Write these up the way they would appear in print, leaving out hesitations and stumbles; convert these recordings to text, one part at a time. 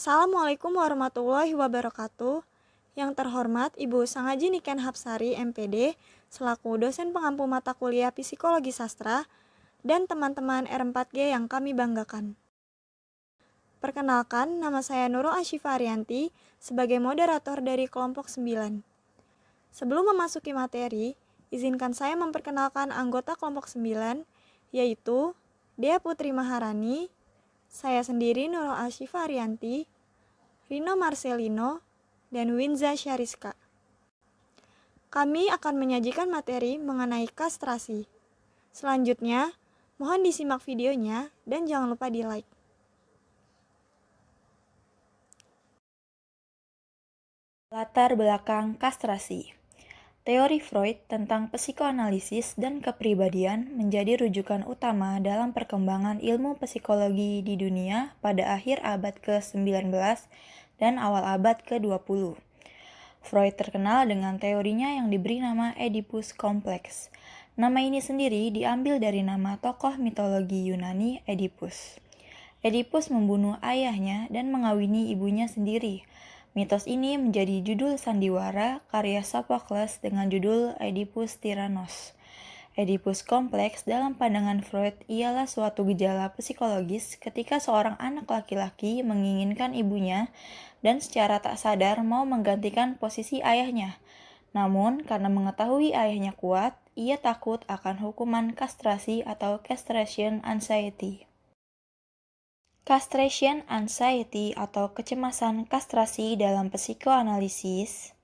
Assalamualaikum warahmatullahi wabarakatuh. Yang terhormat Ibu Sangaji Niken Hapsari, MPD, selaku dosen pengampu mata kuliah Psikologi Sastra, dan teman-teman R4G yang kami banggakan. Perkenalkan, nama saya Nurul Asyifa Arianti sebagai moderator dari kelompok 9. Sebelum memasuki materi, izinkan saya memperkenalkan anggota kelompok 9, yaitu Dea Putri Maharani, saya sendiri Nurul Asyifa Arianti, Rino Marcelino, dan Winza Syariska. Kami akan menyajikan materi mengenai kastrasi. Selanjutnya, mohon disimak videonya dan jangan lupa di-like. Latar belakang kastrasi. Teori Freud tentang psikoanalisis dan kepribadian menjadi rujukan utama dalam perkembangan ilmu psikologi di dunia pada akhir abad ke-19 dan awal abad ke-20. Freud terkenal dengan teorinya yang diberi nama Oedipus Complex. Nama ini sendiri diambil dari nama tokoh mitologi Yunani Oedipus. Oedipus membunuh ayahnya dan mengawini ibunya sendiri. Mitos ini menjadi judul sandiwara karya Sophocles dengan judul Oedipus Tyrannos. Oedipus kompleks dalam pandangan Freud ialah suatu gejala psikologis ketika seorang anak laki-laki menginginkan ibunya dan secara tak sadar mau menggantikan posisi ayahnya. Namun, karena mengetahui ayahnya kuat, ia takut akan hukuman kastrasi atau castration anxiety. Castration anxiety atau kecemasan kastrasi dalam psikoanalisis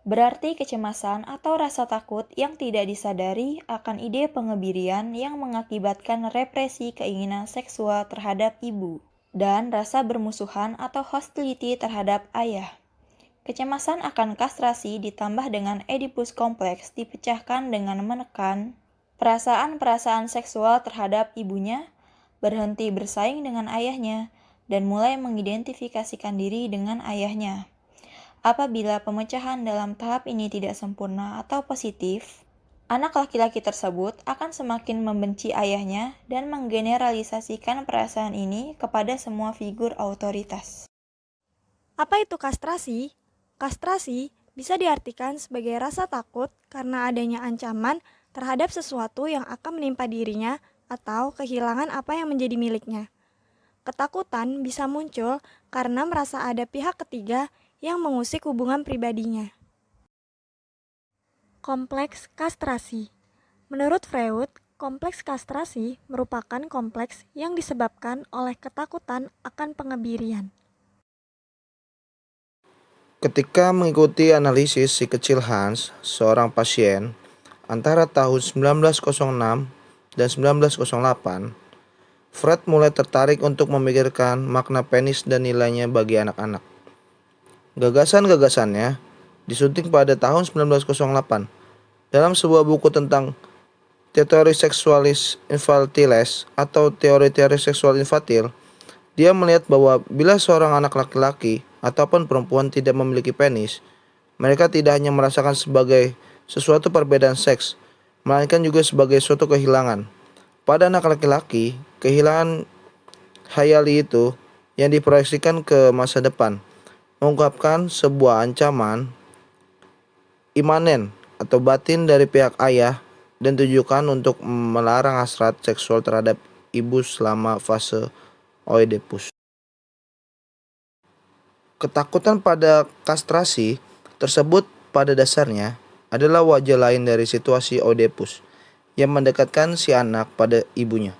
berarti kecemasan atau rasa takut yang tidak disadari akan ide pengebirian yang mengakibatkan represi keinginan seksual terhadap ibu dan rasa bermusuhan atau hostility terhadap ayah. Kecemasan akan kastrasi ditambah dengan Oedipus kompleks dipecahkan dengan menekan perasaan-perasaan seksual terhadap ibunya, berhenti bersaing dengan ayahnya, dan mulai mengidentifikasikan diri dengan ayahnya. Apabila pemecahan dalam tahap ini tidak sempurna atau positif, anak laki-laki tersebut akan semakin membenci ayahnya dan menggeneralisasikan perasaan ini kepada semua figur otoritas. Apa itu kastrasi? Kastrasi bisa diartikan sebagai rasa takut karena adanya ancaman terhadap sesuatu yang akan menimpa dirinya atau kehilangan apa yang menjadi miliknya. Ketakutan bisa muncul karena merasa ada pihak ketiga yang mengusik hubungan pribadinya. Kompleks kastrasi. Menurut Freud, kompleks kastrasi merupakan kompleks yang disebabkan oleh ketakutan akan pengebirian. Ketika mengikuti analisis si kecil Hans, seorang pasien, antara tahun 1906 dan 1908, Freud mulai tertarik untuk memikirkan makna penis dan nilainya bagi anak-anak. Gagasan-gagasannya disunting pada tahun 1908 dalam sebuah buku tentang teori seksualis infantiles atau teori-teori seksual infantil. Dia melihat bahwa bila seorang anak laki-laki ataupun perempuan tidak memiliki penis, mereka tidak hanya merasakan sebagai sesuatu perbedaan seks, melainkan juga sebagai suatu kehilangan. Pada anak laki-laki, kehilangan hayali itu yang diproyeksikan ke masa depan, mengungkapkan sebuah ancaman imanen atau batin dari pihak ayah dan tujukan untuk melarang hasrat seksual terhadap ibu selama fase Oedipus. Ketakutan pada kastrasi tersebut pada dasarnya adalah wajah lain dari situasi Oedipus yang mendekatkan si anak pada ibunya,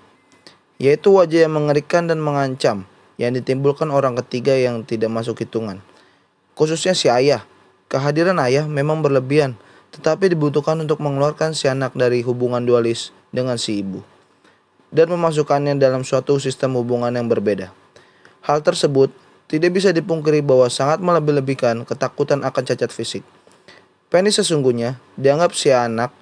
yaitu wajah yang mengerikan dan mengancam yang ditimbulkan orang ketiga yang tidak masuk hitungan, khususnya si ayah. Kehadiran ayah memang berlebihan, tetapi dibutuhkan untuk mengeluarkan si anak dari hubungan dualis dengan si ibu dan memasukkannya dalam suatu sistem hubungan yang berbeda. Hal tersebut tidak bisa dipungkiri bahwa sangat melebih-lebihkan ketakutan akan cacat fisik. Penis sesungguhnya dianggap si anak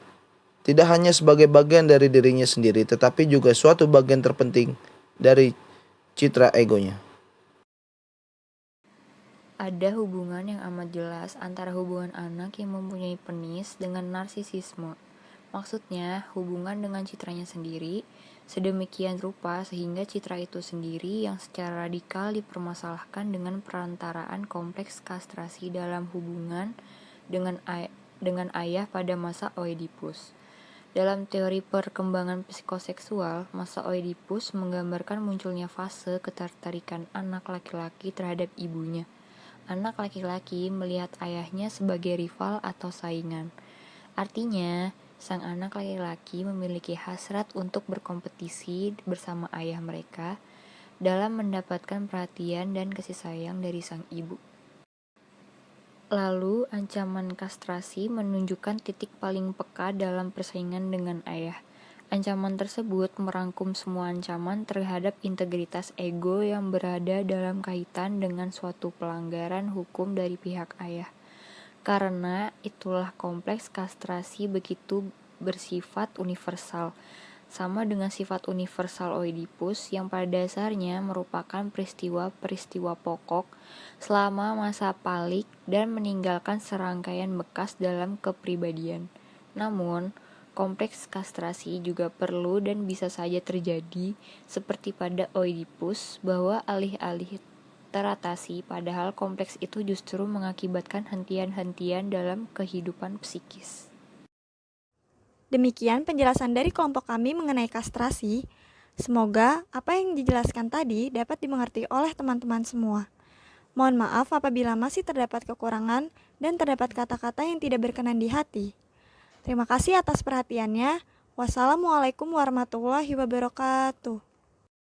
tidak hanya sebagai bagian dari dirinya sendiri, tetapi juga suatu bagian terpenting dari citra egonya. Ada hubungan yang amat jelas antara hubungan anak yang mempunyai penis dengan narsisisme. Maksudnya, hubungan dengan citranya sendiri, sedemikian rupa sehingga citra itu sendiri yang secara radikal dipermasalahkan dengan perantaraan kompleks kastrasi dalam hubungan dengan ayah pada masa Oedipus. Dalam teori perkembangan psikoseksual, masa Oedipus menggambarkan munculnya fase ketertarikan anak laki-laki terhadap ibunya. Anak laki-laki melihat ayahnya sebagai rival atau saingan. Artinya, sang anak laki-laki memiliki hasrat untuk berkompetisi bersama ayah mereka dalam mendapatkan perhatian dan kasih sayang dari sang ibu. Lalu, ancaman kastrasi menunjukkan titik paling peka dalam persaingan dengan ayah. Ancaman tersebut merangkum semua ancaman terhadap integritas ego yang berada dalam kaitan dengan suatu pelanggaran hukum dari pihak ayah. Karena itulah kompleks kastrasi begitu bersifat universal, sama dengan sifat universal Oedipus yang pada dasarnya merupakan peristiwa-peristiwa pokok selama masa palik dan meninggalkan serangkaian bekas dalam kepribadian. Namun, kompleks kastrasi juga perlu dan bisa saja terjadi seperti pada Oedipus bahwa alih-alih teratasi, padahal kompleks itu justru mengakibatkan hentian-hentian dalam kehidupan psikis. Demikian penjelasan dari kelompok kami mengenai kastrasi. Semoga apa yang dijelaskan tadi dapat dimengerti oleh teman-teman semua. Mohon maaf apabila masih terdapat kekurangan dan terdapat kata-kata yang tidak berkenan di hati. Terima kasih atas perhatiannya. Wassalamualaikum warahmatullahi wabarakatuh.